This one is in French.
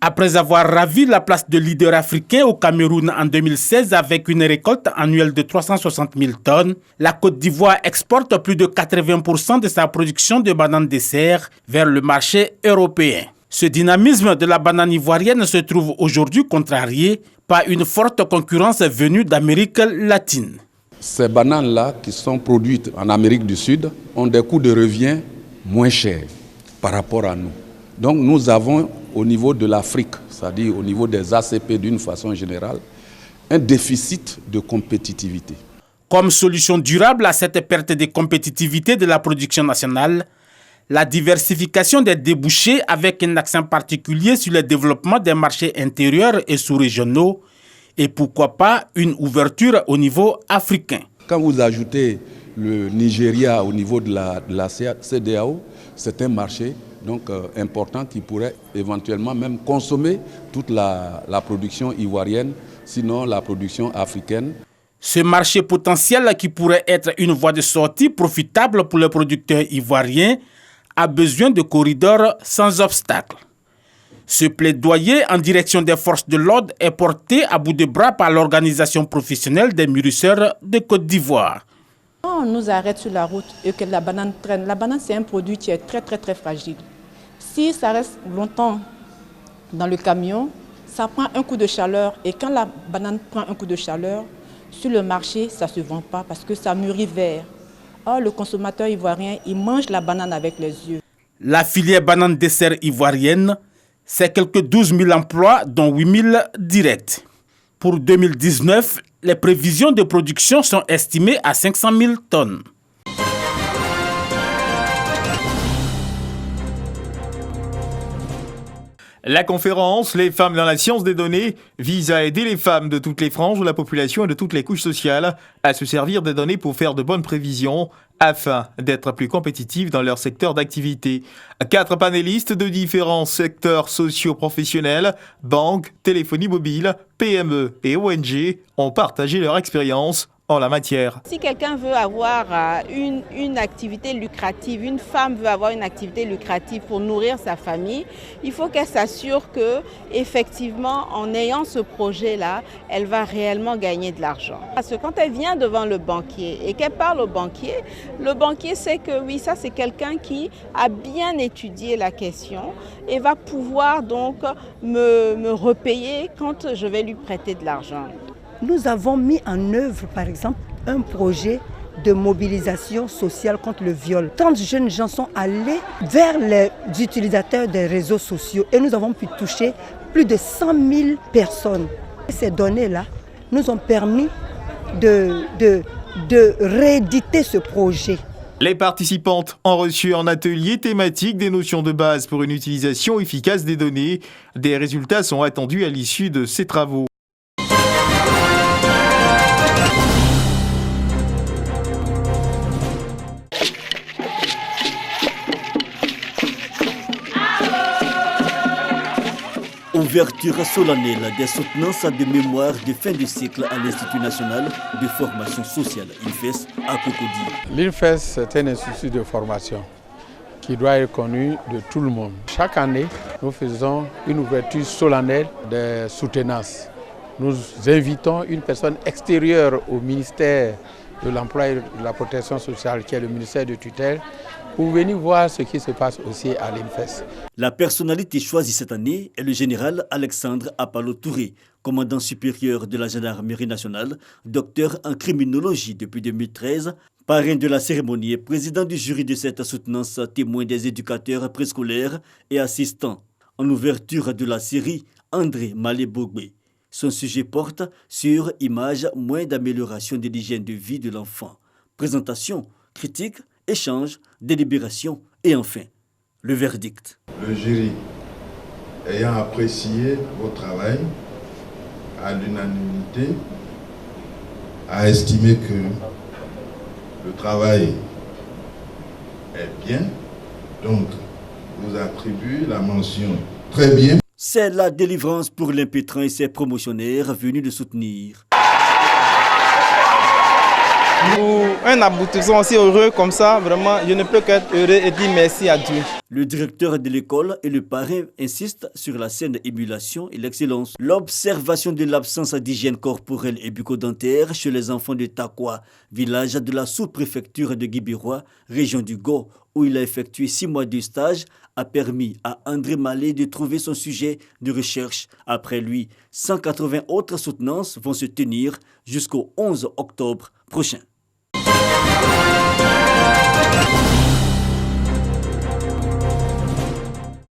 Après avoir ravi la place de leader africain au Cameroun en 2016 avec une récolte annuelle de 360 000 tonnes, la Côte d'Ivoire exporte plus de 80% de sa production de bananes dessert vers le marché européen. Ce dynamisme de la banane ivoirienne se trouve aujourd'hui contrarié par une forte concurrence venue d'Amérique latine. Ces bananes-là qui sont produites en Amérique du Sud ont des coûts de revient moins chers par rapport à nous. Donc nous avons au niveau de l'Afrique, c'est-à-dire au niveau des ACP d'une façon générale, un déficit de compétitivité. Comme solution durable à cette perte de compétitivité de la production nationale, la diversification des débouchés avec un accent particulier sur le développement des marchés intérieurs et sous-régionaux et pourquoi pas une ouverture au niveau africain. Quand vous ajoutez le Nigeria au niveau de la CEDEAO, c'est un marché important qui pourrait éventuellement même consommer toute la production ivoirienne, sinon la production africaine. Ce marché potentiel qui pourrait être une voie de sortie profitable pour les producteurs ivoiriens a besoin de corridors sans obstacle. Ce plaidoyer en direction des forces de l'ordre est porté à bout de bras par l'organisation professionnelle des mûrisseurs de Côte d'Ivoire. Quand on nous arrête sur la route et que la banane traîne, la banane c'est un produit qui est très fragile. Si ça reste longtemps dans le camion, ça prend un coup de chaleur et quand la banane prend un coup de chaleur, sur le marché, ça ne se vend pas parce que ça mûrit vert. Or, le consommateur ivoirien, il mange la banane avec les yeux. La filière banane dessert ivoirienne, c'est quelques 12 000 emplois, dont 8 000 directs. Pour 2019, les prévisions de production sont estimées à 500 000 tonnes. La conférence « Les femmes dans la science des données » vise à aider les femmes de toutes les franges de la population et de toutes les couches sociales à se servir des données pour faire de bonnes prévisions afin d'être plus compétitives dans leur secteur d'activité. 4 panélistes de différents secteurs socio-professionnels, banques, téléphonie mobile, PME et ONG ont partagé leur expérience en la matière. Si quelqu'un veut avoir une activité lucrative, une femme veut avoir une activité lucrative pour nourrir sa famille, il faut qu'elle s'assure que, effectivement, en ayant ce projet-là, elle va réellement gagner de l'argent. Parce que quand elle vient devant le banquier et qu'elle parle au banquier, le banquier sait que oui, ça c'est quelqu'un qui a bien étudié la question et va pouvoir donc me repayer quand je vais lui prêter de l'argent. Nous avons mis en œuvre, par exemple, un projet de mobilisation sociale contre le viol. Tant de jeunes gens sont allés vers les utilisateurs des réseaux sociaux et nous avons pu toucher plus de 100 000 personnes. Ces données-là nous ont permis de rééditer ce projet. Les participantes ont reçu en atelier thématique des notions de base pour une utilisation efficace des données. Des résultats sont attendus à l'issue de ces travaux. Ouverture solennelle des soutenances de mémoire de fin de cycle à l'Institut national de formation sociale, INFES, à Cocody. L'INFES, c'est un institut de formation qui doit être connu de tout le monde. Chaque année, nous faisons une ouverture solennelle de soutenance. Nous invitons une personne extérieure au ministère de l'Emploi et de la Protection sociale, qui est le ministère de tutelle, pour venir voir ce qui se passe aussi à l'INFES. La personnalité choisie cette année est le général Alexandre Apalo Touré, commandant supérieur de la gendarmerie nationale, docteur en criminologie depuis 2013, parrain de la cérémonie et président du jury de cette soutenance, témoin des éducateurs préscolaires et assistants. En ouverture de la série, André Malé-Bogbe. Son sujet porte sur Images, moyens d'amélioration de l'hygiène de vie de l'enfant. Présentation, critique, échange, délibération et enfin, le verdict. Le jury, ayant apprécié votre travail, à l'unanimité, a estimé que le travail est bien, donc vous attribue la mention très bien. C'est la délivrance pour l'impétrant et ses promotionnaires venus le soutenir. Pour un aboutissement aussi heureux comme ça, vraiment, je ne peux qu'être heureux et dire merci à Dieu. Le directeur de l'école et le parrain insistent sur la saine émulation et l'excellence. L'observation de l'absence d'hygiène corporelle et bucco-dentaire chez les enfants de Takwa, village de la sous-préfecture de Guibiroi, région du Go, où il a effectué 6 mois de stage, a permis à André Mallet de trouver son sujet de recherche. Après lui, 180 autres soutenances vont se tenir jusqu'au 11 octobre prochain.